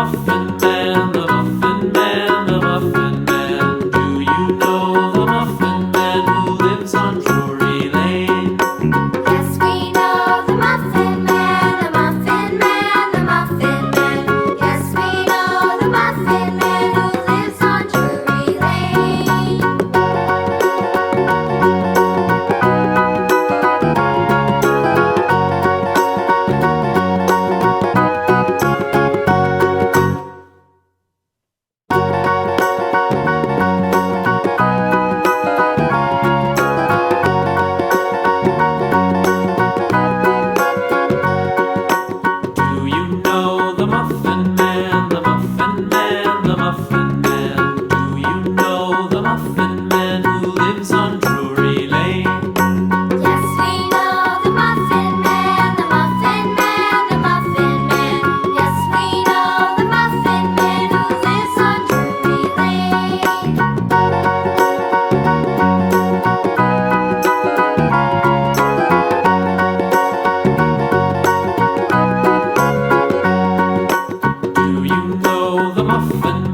Muffin Man, the Muffin Man, the Muffin Man. Do you know the Muffin Man who lives on Drury Lane? Yes, we know the Muffin Man, the Muffin Man, the Muffin Man. Yes, we know the Muffin Man who lives on Drury Lane. Do you know the Muffin Man, the Muffin Man, the Muffin Man? Do you know the Muffin Man who lives on Drury Lane? Yes, we know the Muffin Man, the Muffin Man, the Muffin Man. Yes, we know the Muffin Man who lives on Drury Lane. Do you know the Muffin